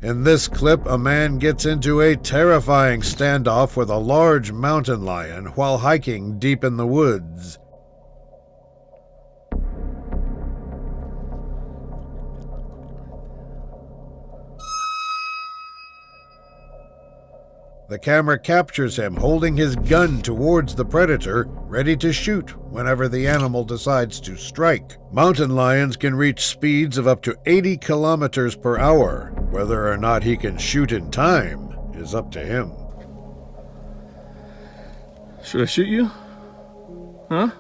In this clip, a man gets into a terrifying standoff with a large mountain lion while hiking deep in the woods. The camera captures him holding his gun towards the predator, ready to shoot whenever the animal decides to strike. Mountain lions can reach speeds of up to 80 kilometers per hour. Whether or not he can shoot in time is up to him. Should I shoot you? Huh?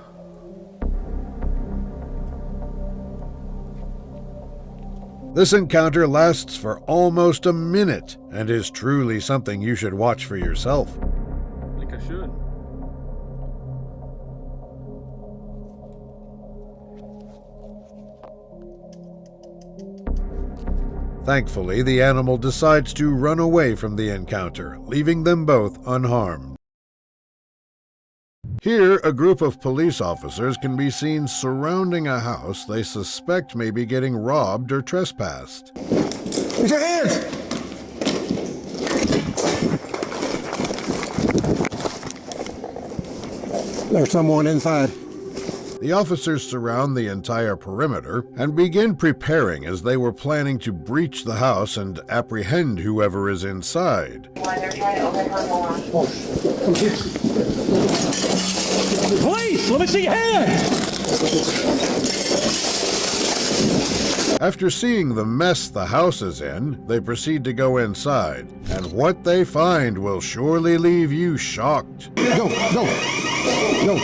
This encounter lasts for almost a minute and is truly something you should watch for yourself. I think I should. Thankfully, the animal decides to run away from the encounter, leaving them both unharmed. Here, a group of police officers can be seen surrounding a house they suspect may be getting robbed or trespassed. Use your hands! There's someone inside. The officers surround the entire perimeter and begin preparing as they were planning to breach the house and apprehend whoever is inside. Police! Let me see your hands! After seeing the mess the house is in, they proceed to go inside, and what they find will surely leave you shocked. Go, go, go.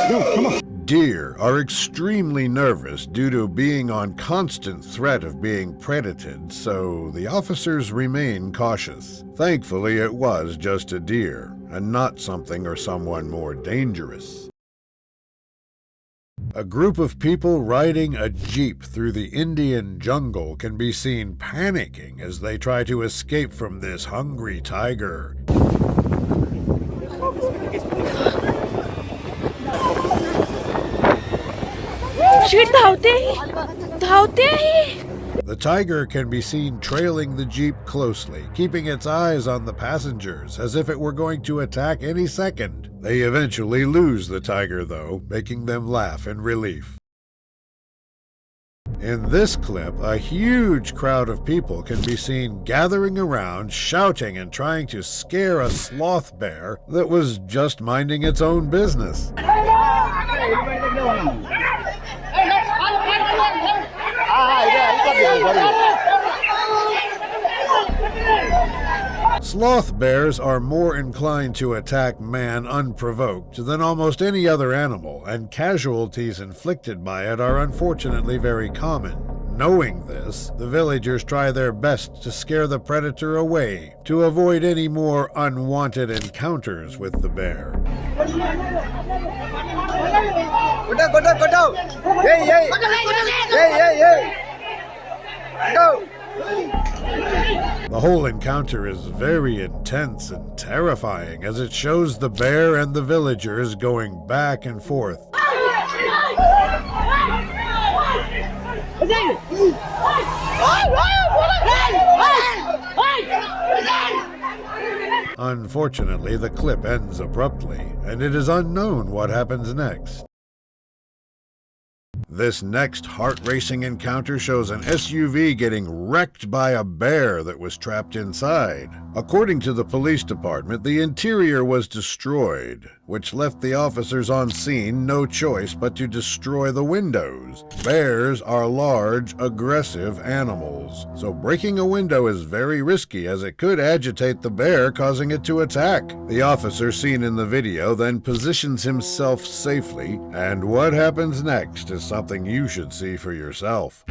Go, come on. Deer are extremely nervous due to being on constant threat of being predated, so the officers remain cautious. Thankfully, it was just a deer, and not something or someone more dangerous. A group of people riding a jeep through the Indian jungle can be seen panicking as they try to escape from this hungry tiger. The tiger can be seen trailing the jeep closely, keeping its eyes on the passengers as if it were going to attack any second. They eventually lose the tiger, though, making them laugh in relief. In this clip, a huge crowd of people can be seen gathering around, shouting and trying to scare a sloth bear that was just minding its own business. Sloth bears are more inclined to attack man unprovoked than almost any other animal, and casualties inflicted by it are unfortunately very common. Knowing this, the villagers try their best to scare the predator away to avoid any more unwanted encounters with the bear. Go! The whole encounter is very intense and terrifying as it shows the bear and the villagers going back and forth. Unfortunately, the clip ends abruptly, and it is unknown what happens next. This next heart-racing encounter shows an SUV getting wrecked by a bear that was trapped inside. According to the police department, the interior was destroyed, which left the officers on scene no choice but to destroy the windows. Bears are large, aggressive animals, so breaking a window is very risky as it could agitate the bear, causing it to attack. The officer seen in the video then positions himself safely, and what happens next is something you should see for yourself.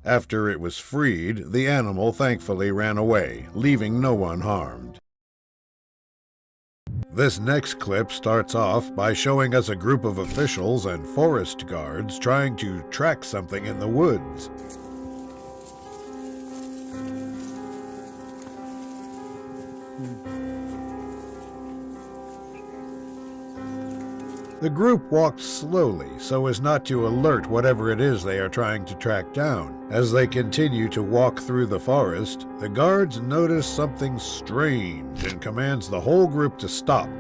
After it was freed, the animal thankfully ran away, leaving no one harmed. This next clip starts off by showing us a group of officials and forest guards trying to track something in the woods. The group walked slowly so as not to alert whatever it is they are trying to track down. As they continue to walk through the forest, the guards notice something strange and commands the whole group to stop.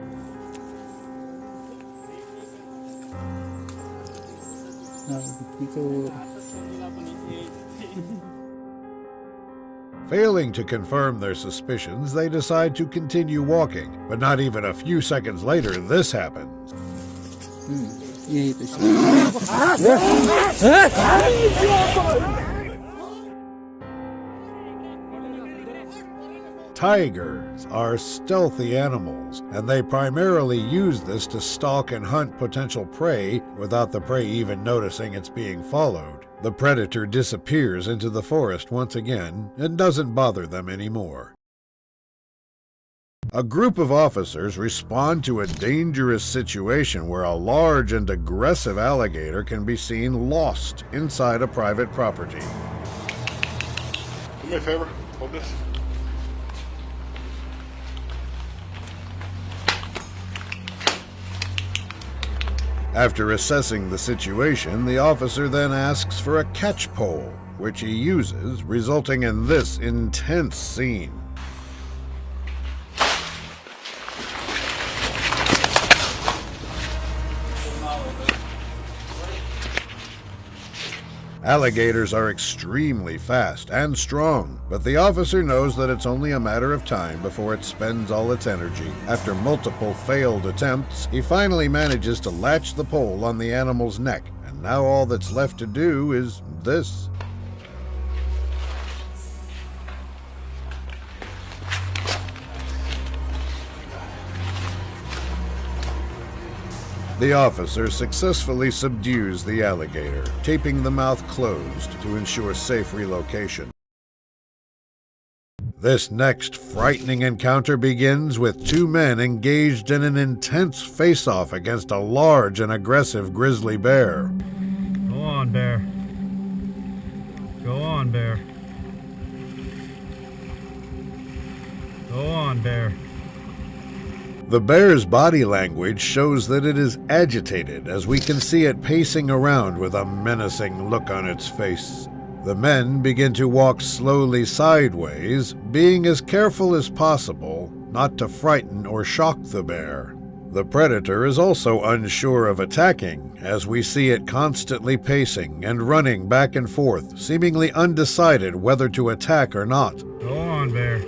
Failing to confirm their suspicions, they decide to continue walking, but not even a few seconds later, this happens. Tigers are stealthy animals, and they primarily use this to stalk and hunt potential prey without the prey even noticing it's being followed. The predator disappears into the forest once again and doesn't bother them anymore. A group of officers respond to a dangerous situation where a large and aggressive alligator can be seen lost inside a private property. Do me a favor, hold this. After assessing the situation, the officer then asks for a catch pole, which he uses, resulting in this intense scene. Alligators are extremely fast and strong, but the officer knows that it's only a matter of time before it spends all its energy. After multiple failed attempts, he finally manages to latch the pole on the animal's neck, and now all that's left to do is this. The officer successfully subdues the alligator, taping the mouth closed to ensure safe relocation. This next frightening encounter begins with two men engaged in an intense face-off against a large and aggressive grizzly bear. Go on, bear. Go on, bear. Go on, bear. The bear's body language shows that it is agitated, as we can see it pacing around with a menacing look on its face. The men begin to walk slowly sideways, being as careful as possible not to frighten or shock the bear. The predator is also unsure of attacking, as we see it constantly pacing and running back and forth, seemingly undecided whether to attack or not. Go on, bear.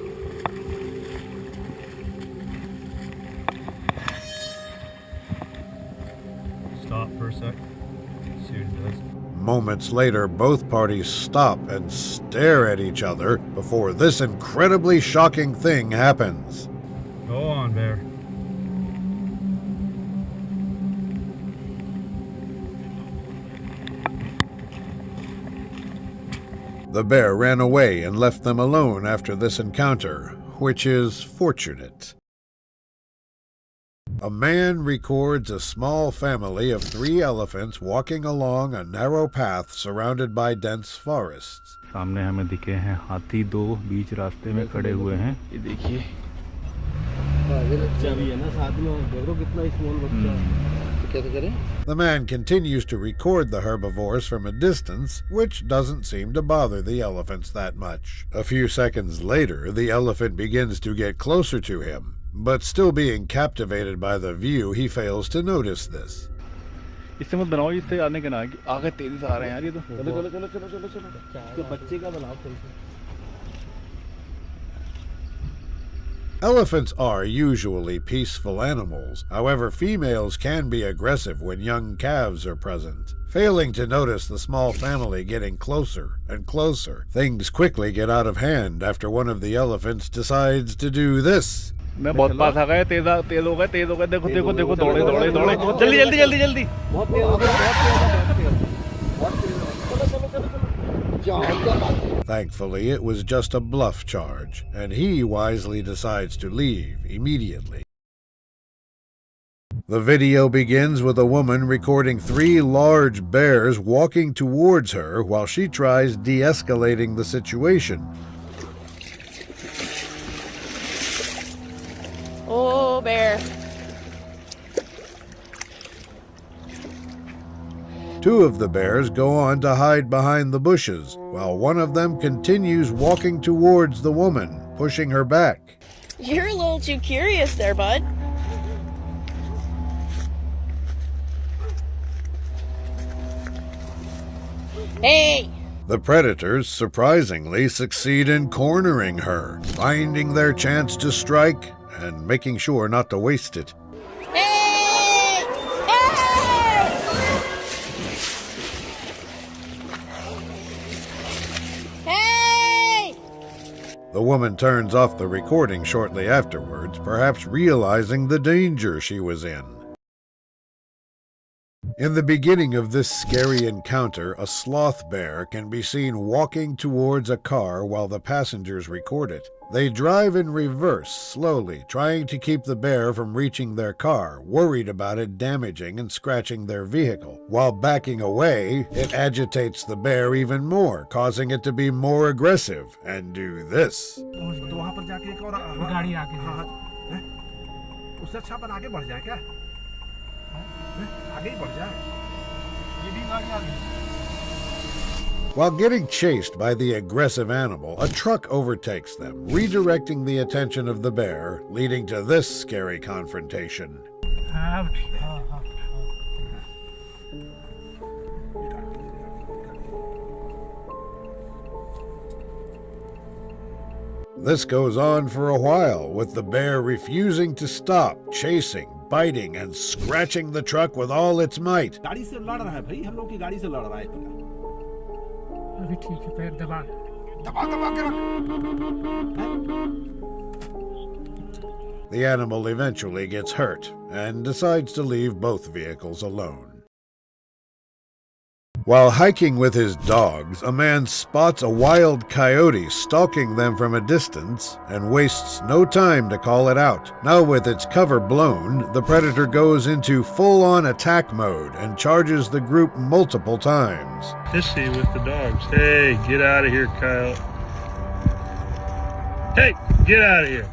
Stop for a sec. See what it does. Moments later, both parties stop and stare at each other before this incredibly shocking thing happens. Go on, bear. The bear ran away and left them alone after this encounter, which is fortunate. A man records a small family of 3 elephants walking along a narrow path surrounded by dense forests. सामने हमें दिखे हैं हाथी 2 बीच रास्ते में खड़े हुए हैं ये देखिए The man continues to record the herbivores from a distance, which doesn't seem to bother the elephants that much. A few seconds later, the elephant begins to get closer to him, but still being captivated by the view, he fails to notice this. इससे मत बनाओ इससे आने के ना आगे तेजी से आ रहे हैं यार ये तो चलो बच्चे का बनाओ Elephants are usually peaceful animals. However, females can be aggressive when young calves are present. Failing to notice the small family getting closer and closer, things quickly get out of hand after one of the elephants decides to do this. मैं बहुत पास आ गया तेज हो गए देखो देखो देखो दौड़े दौड़े दौड़े जल्दी जल्दी जल्दी जल्दी Thankfully, it was just a bluff charge, and he wisely decides to leave immediately. The video begins with a woman recording 3 large bears walking towards her while she tries de-escalating the situation. Oh, bear. Two of the bears go on to hide behind the bushes, while one of them continues walking towards the woman, pushing her back. You're a little too curious there, bud. Hey! The predators surprisingly succeed in cornering her, finding their chance to strike and making sure not to waste it. Hey! Hey! Hey! The woman turns off the recording shortly afterwards, perhaps realizing the danger she was in. In the beginning of this scary encounter, a sloth bear can be seen walking towards a car while the passengers record it. They drive in reverse, slowly, trying to keep the bear from reaching their car, worried about it damaging and scratching their vehicle. While backing away, it agitates the bear even more, causing it to be more aggressive and do this. While getting chased by the aggressive animal, a truck overtakes them, redirecting the attention of the bear, leading to this scary confrontation. This goes on for a while, with the bear refusing to stop, chasing, biting, and scratching the truck with all its might. The animal eventually gets hurt and decides to leave both vehicles alone. While hiking with his dogs, a man spots a wild coyote stalking them from a distance and wastes no time to call it out. Now with its cover blown, the predator goes into full-on attack mode and charges the group multiple times. Pissy with the dogs. Hey, get out of here, Kyle. Hey, get out of here.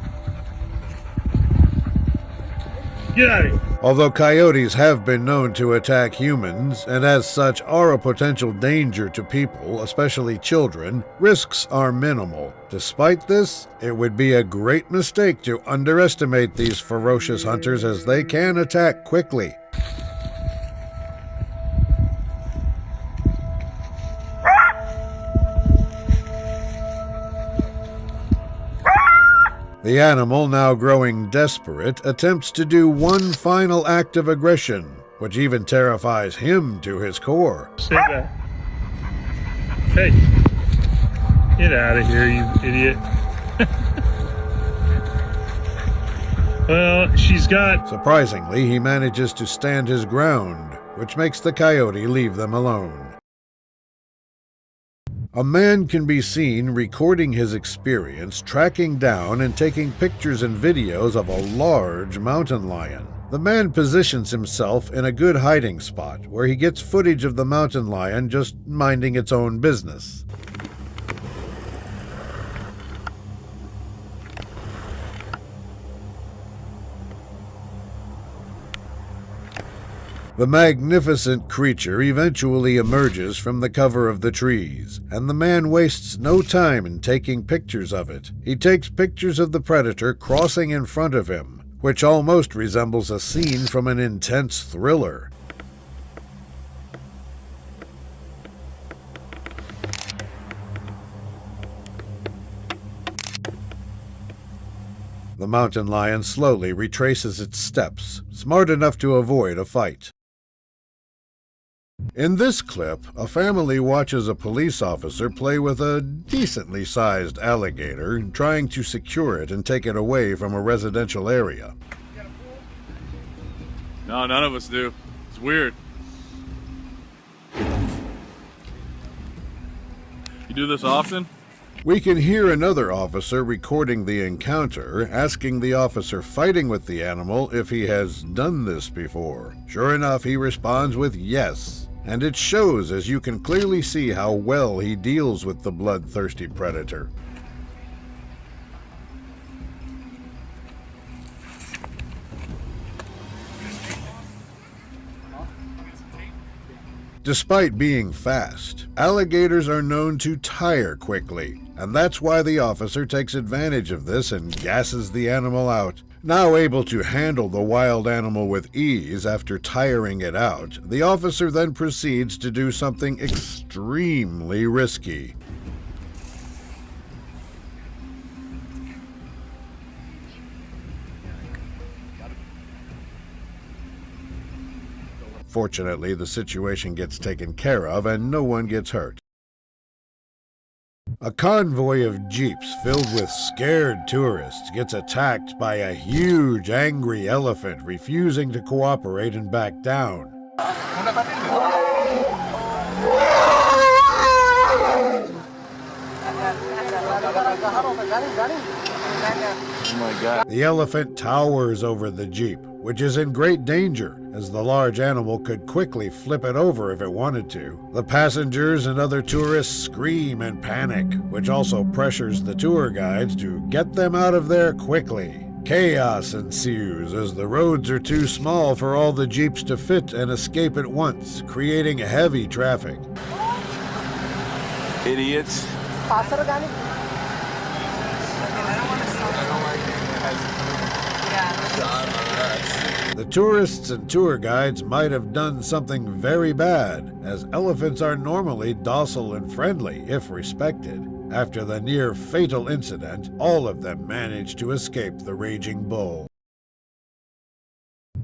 Get out of here. Although coyotes have been known to attack humans, and as such are a potential danger to people, especially children, risks are minimal. Despite this, it would be a great mistake to underestimate these ferocious hunters, as they can attack quickly. The animal, now growing desperate, attempts to do one final act of aggression, which even terrifies him to his core. Sit back. Hey, get out of here, you idiot. Well, she's got... Surprisingly, he manages to stand his ground, which makes the coyote leave them alone. A man can be seen recording his experience, tracking down and taking pictures and videos of a large mountain lion. The man positions himself in a good hiding spot, where he gets footage of the mountain lion just minding its own business. The magnificent creature eventually emerges from the cover of the trees, and the man wastes no time in taking pictures of it. He takes pictures of the predator crossing in front of him, which almost resembles a scene from an intense thriller. The mountain lion slowly retraces its steps, smart enough to avoid a fight. In this clip, a family watches a police officer play with a decently sized alligator, trying to secure it and take it away from a residential area. No, none of us do. It's weird. You do this often? We can hear another officer recording the encounter, asking the officer fighting with the animal if he has done this before. Sure enough, he responds with yes, and it shows, as you can clearly see how well he deals with the bloodthirsty predator. Despite being fast, alligators are known to tire quickly, and that's why the officer takes advantage of this and gasses the animal out. Now able to handle the wild animal with ease after tiring it out, the officer then proceeds to do something extremely risky. Fortunately, the situation gets taken care of and no one gets hurt. A convoy of jeeps filled with scared tourists gets attacked by a huge, angry elephant refusing to cooperate and back down. Oh my God. The elephant towers over the jeep, which is in great danger, as the large animal could quickly flip it over if it wanted to. The passengers and other tourists scream and panic, which also pressures the tour guides to get them out of there quickly. Chaos ensues as the roads are too small for all the jeeps to fit and escape at once, creating heavy traffic. Idiots. The tourists and tour guides might have done something very bad, as elephants are normally docile and friendly if respected. After the near-fatal incident, all of them managed to escape the raging bull.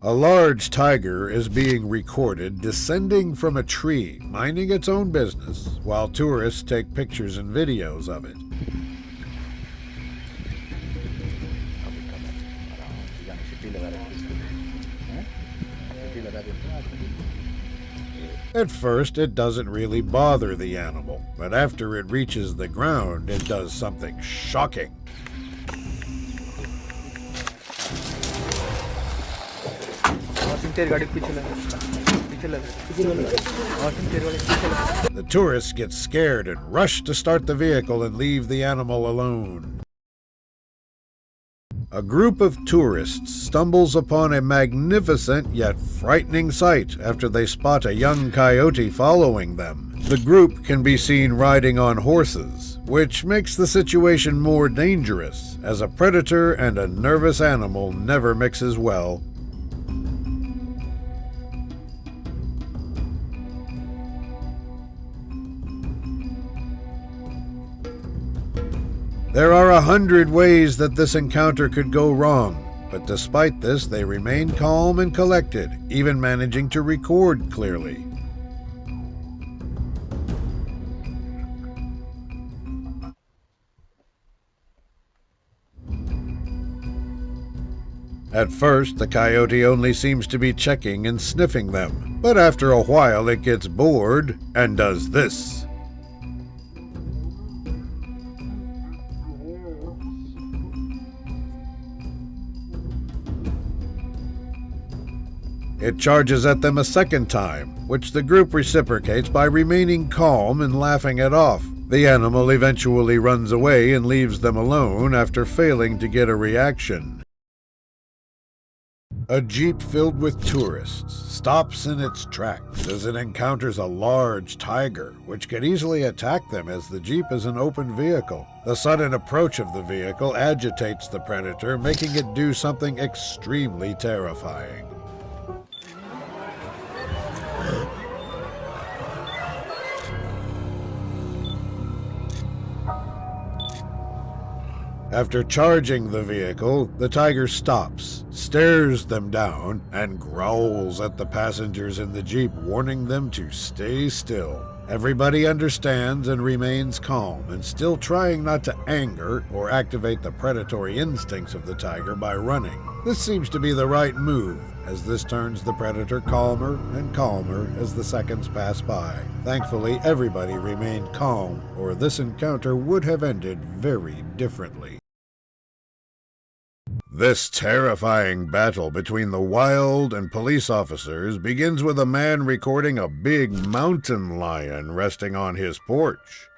A large tiger is being recorded descending from a tree, minding its own business, while tourists take pictures and videos of it. At first, it doesn't really bother the animal, but after it reaches the ground, it does something shocking. The tourists get scared and rush to start the vehicle and leave the animal alone. A group of tourists stumbles upon a magnificent yet frightening sight after they spot a young coyote following them. The group can be seen riding on horses, which makes the situation more dangerous, as a predator and a nervous animal never mixes well. There are 100 ways that this encounter could go wrong, but despite this, they remain calm and collected, even managing to record clearly. At first, the coyote only seems to be checking and sniffing them, but after a while it gets bored and does this. It charges at them a second time, which the group reciprocates by remaining calm and laughing it off. The animal eventually runs away and leaves them alone after failing to get a reaction. A jeep filled with tourists stops in its tracks as it encounters a large tiger, which can easily attack them as the jeep is an open vehicle. The sudden approach of the vehicle agitates the predator, making it do something extremely terrifying. After charging the vehicle, the tiger stops, stares them down, and growls at the passengers in the jeep, warning them to stay still. Everybody understands and remains calm, and still trying not to anger or activate the predatory instincts of the tiger by running. This seems to be the right move, as this turns the predator calmer and calmer as the seconds pass by. Thankfully, everybody remained calm, or this encounter would have ended very differently. This terrifying battle between the wild and police officers begins with a man recording a big mountain lion resting on his porch.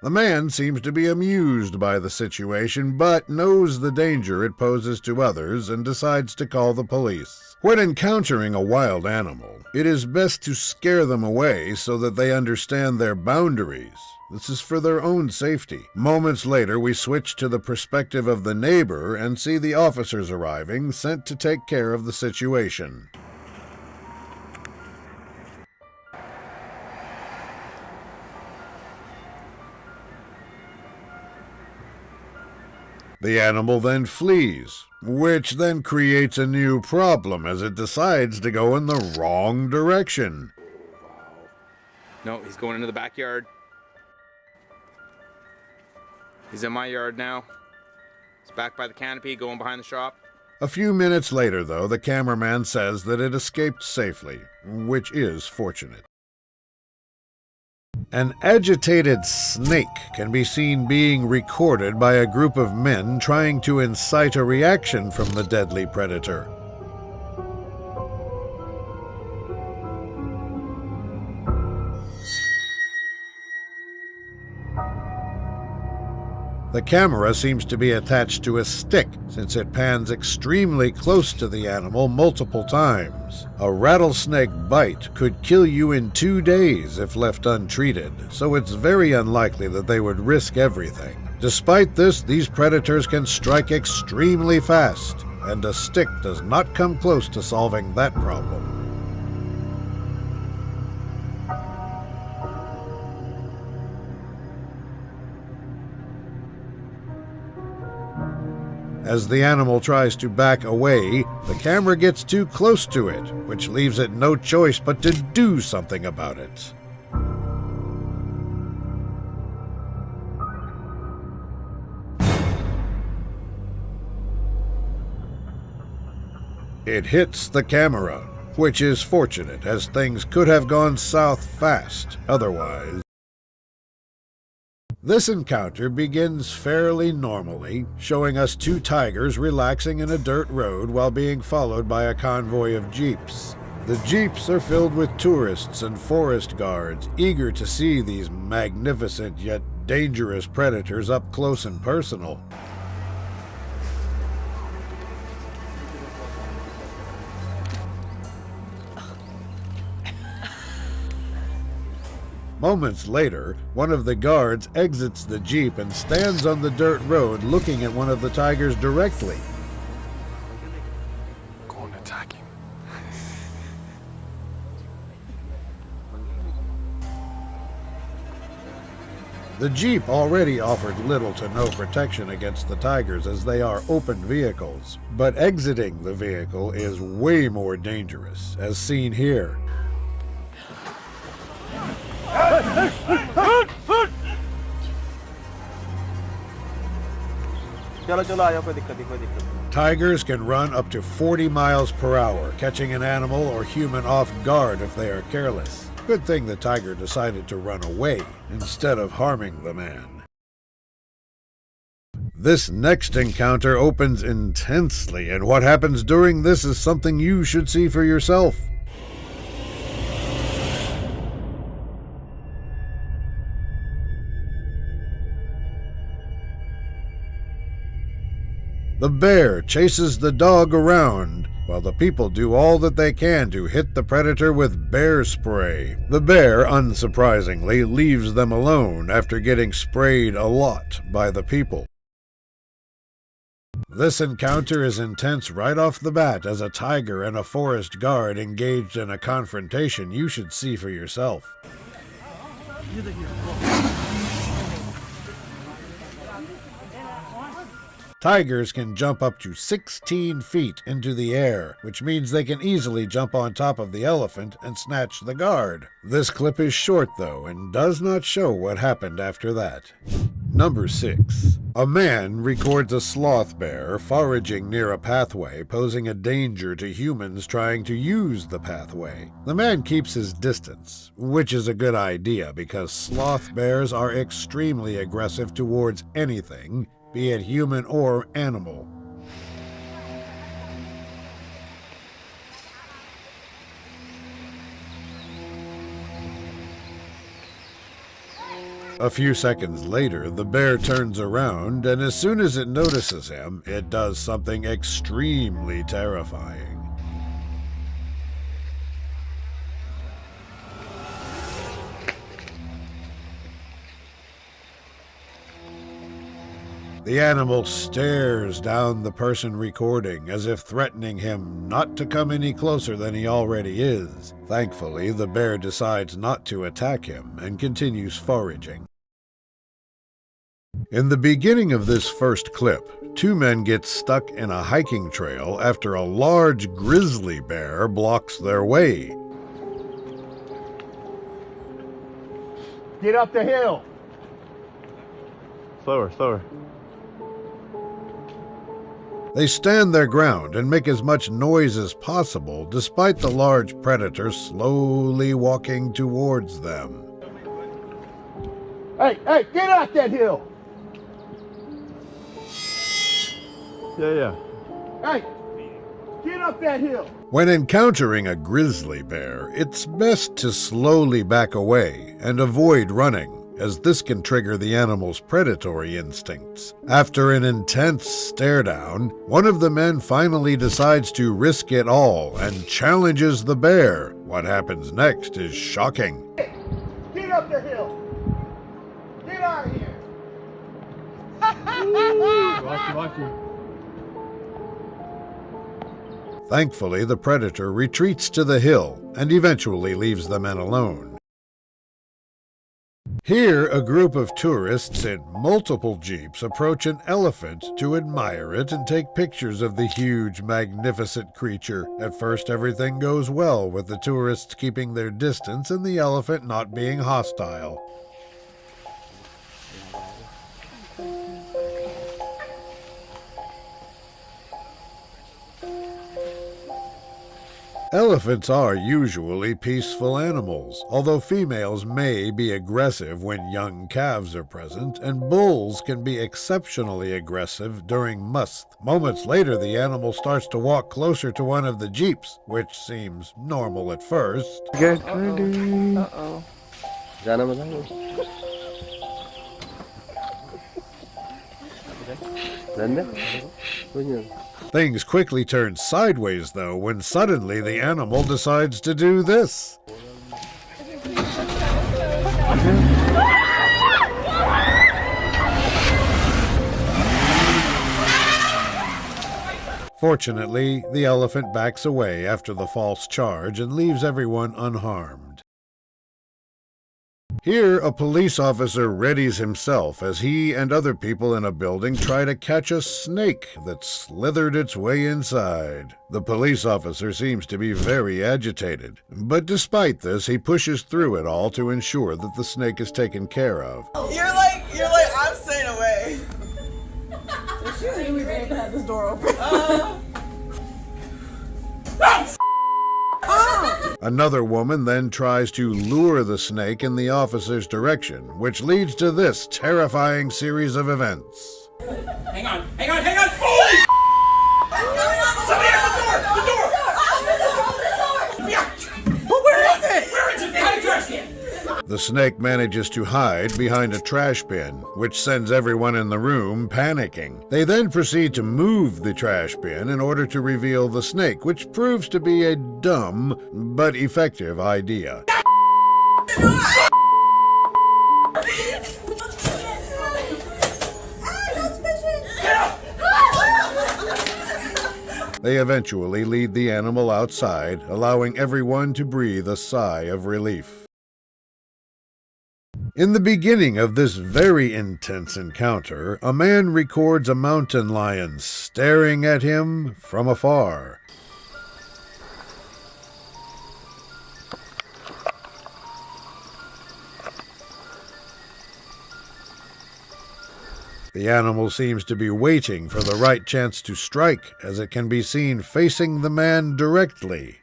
The man seems to be amused by the situation, but knows the danger it poses to others and decides to call the police. When encountering a wild animal, it is best to scare them away so that they understand their boundaries. This is for their own safety. Moments later, we switch to the perspective of the neighbor and see the officers arriving, sent to take care of the situation. The animal then flees, which then creates a new problem as it decides to go in the wrong direction. No, he's going into the backyard. He's in my yard now. He's back by the canopy, going behind the shop. A few minutes later, though, the cameraman says that it escaped safely, which is fortunate. An agitated snake can be seen being recorded by a group of men trying to incite a reaction from the deadly predator. The camera seems to be attached to a stick, since it pans extremely close to the animal multiple times. A rattlesnake bite could kill you in 2 days if left untreated, so it's very unlikely that they would risk everything. Despite this, these predators can strike extremely fast, and a stick does not come close to solving that problem. As the animal tries to back away, the camera gets too close to it, which leaves it no choice but to do something about it. It hits the camera, which is fortunate as things could have gone south fast otherwise. This encounter begins fairly normally, showing us 2 tigers relaxing in a dirt road while being followed by a convoy of jeeps. The jeeps are filled with tourists and forest guards, eager to see these magnificent yet dangerous predators up close and personal. Moments later, one of the guards exits the jeep and stands on the dirt road looking at one of the tigers directly. Go and attack him. The jeep already offered little to no protection against the tigers as they are open vehicles, but exiting the vehicle is way more dangerous, as seen here. Tigers can run up to 40 miles per hour, catching an animal or human off guard if they are careless. Good thing the tiger decided to run away instead of harming the man. This next encounter opens intensely, and what happens during this is something you should see for yourself. The bear chases the dog around, while the people do all that they can to hit the predator with bear spray. The bear, unsurprisingly, leaves them alone after getting sprayed a lot by the people. This encounter is intense right off the bat, as a tiger and a forest guard engaged in a confrontation you should see for yourself. Tigers can jump up to 16 feet into the air, which means they can easily jump on top of the elephant and snatch the guard. This clip is short, though, and does not show what happened after that. Number 6. A man records a sloth bear foraging near a pathway, posing a danger to humans trying to use the pathway. The man keeps his distance, which is a good idea because sloth bears are extremely aggressive towards anything, be it human or animal. A few seconds later, the bear turns around, and as soon as it notices him, it does something extremely terrifying. The animal stares down the person recording as if threatening him not to come any closer than he already is. Thankfully, the bear decides not to attack him and continues foraging. In the beginning of this first clip, two men get stuck in a hiking trail after a large grizzly bear blocks their way. Get up the hill. Slower, slower. They stand their ground and make as much noise as possible, despite the large predator slowly walking towards them. Hey, get out that hill. Yeah. Hey, get up that hill. When encountering a grizzly bear, it's best to slowly back away and avoid running, as this can trigger the animal's predatory instincts. After an intense stare down, one of the men finally decides to risk it all and challenges the bear. What happens next is shocking. Get up the hill. Get out of here. Watch you. Thankfully, the predator retreats to the hill and eventually leaves the men alone. Here, a group of tourists in multiple jeeps approach an elephant to admire it and take pictures of the huge, magnificent creature. At first, everything goes well, with the tourists keeping their distance and the elephant not being hostile. Elephants are usually peaceful animals, although females may be aggressive when young calves are present, and bulls can be exceptionally aggressive during musth. Moments later, the animal starts to walk closer to one of the jeeps, which seems normal at first. Get ready. Uh-oh. Things quickly turn sideways, though, when suddenly the animal decides to do this. Fortunately, the elephant backs away after the false charge and leaves everyone unharmed. Here, a police officer readies himself as he and other people in a building try to catch a snake that slithered its way inside. The police officer seems to be very agitated, but despite this, he pushes through it all to ensure that the snake is taken care of. You're like, I'm staying away. She's really ready to have this door open. Another woman then tries to lure the snake in the officer's direction, which leads to this terrifying series of events. Hang on. Holy! Somebody at the door! But where is it? Where is it? Behind the trash can. The snake manages to hide behind a trash bin, which sends everyone in the room panicking. They then proceed to move the trash bin in order to reveal the snake, which proves to be a dumb but effective idea. They eventually lead the animal outside, allowing everyone to breathe a sigh of relief. In the beginning of this very intense encounter, a man records a mountain lion staring at him from afar. The animal seems to be waiting for the right chance to strike, as it can be seen facing the man directly.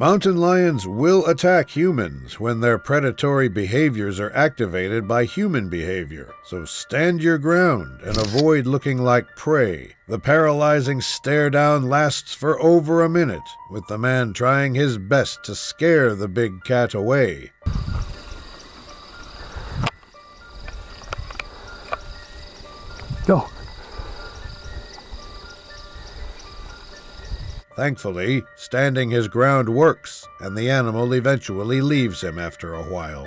Mountain lions will attack humans when their predatory behaviors are activated by human behavior, so stand your ground and avoid looking like prey. The paralyzing stare down lasts for over a minute, with the man trying his best to scare the big cat away. Go. Thankfully, standing his ground works, and the animal eventually leaves him after a while.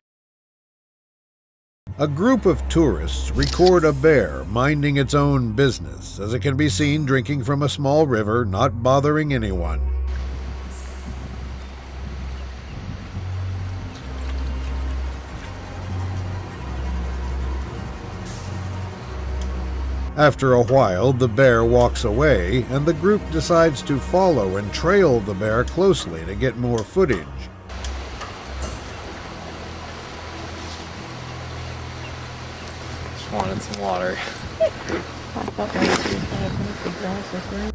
A group of tourists record a bear minding its own business, as it can be seen drinking from a small river, not bothering anyone. After a while, the bear walks away, and the group decides to follow and trail the bear closely to get more footage. Just wanted some water.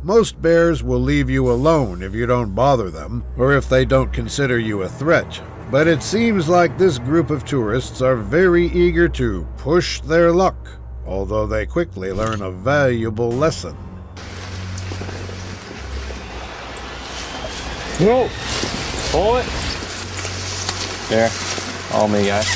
Most bears will leave you alone if you don't bother them, or if they don't consider you a threat. But it seems like this group of tourists are very eager to push their luck, although they quickly learn a valuable lesson. Whoa! Pull it! There. All me, guys.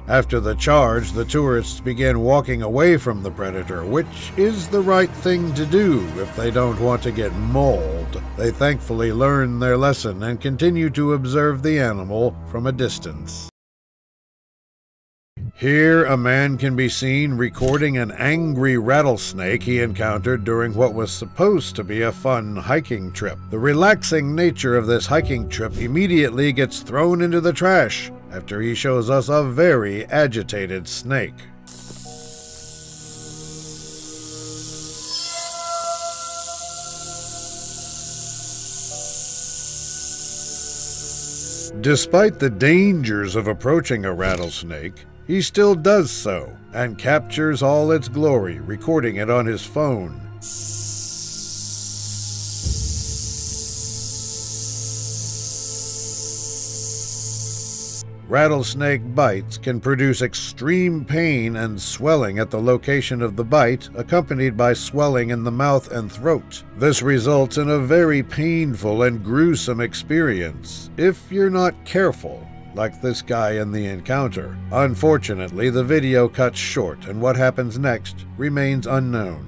After the charge, the tourists begin walking away from the predator, which is the right thing to do if they don't want to get mauled. They thankfully learn their lesson and continue to observe the animal from a distance. Here, a man can be seen recording an angry rattlesnake he encountered during what was supposed to be a fun hiking trip. The relaxing nature of this hiking trip immediately gets thrown into the trash after he shows us a very agitated snake. Despite the dangers of approaching a rattlesnake, he still does so, and captures all its glory, recording it on his phone. Rattlesnake bites can produce extreme pain and swelling at the location of the bite, accompanied by swelling in the mouth and throat. This results in a very painful and gruesome experience, if you're not careful, like this guy in the encounter. Unfortunately, the video cuts short, and what happens next remains unknown.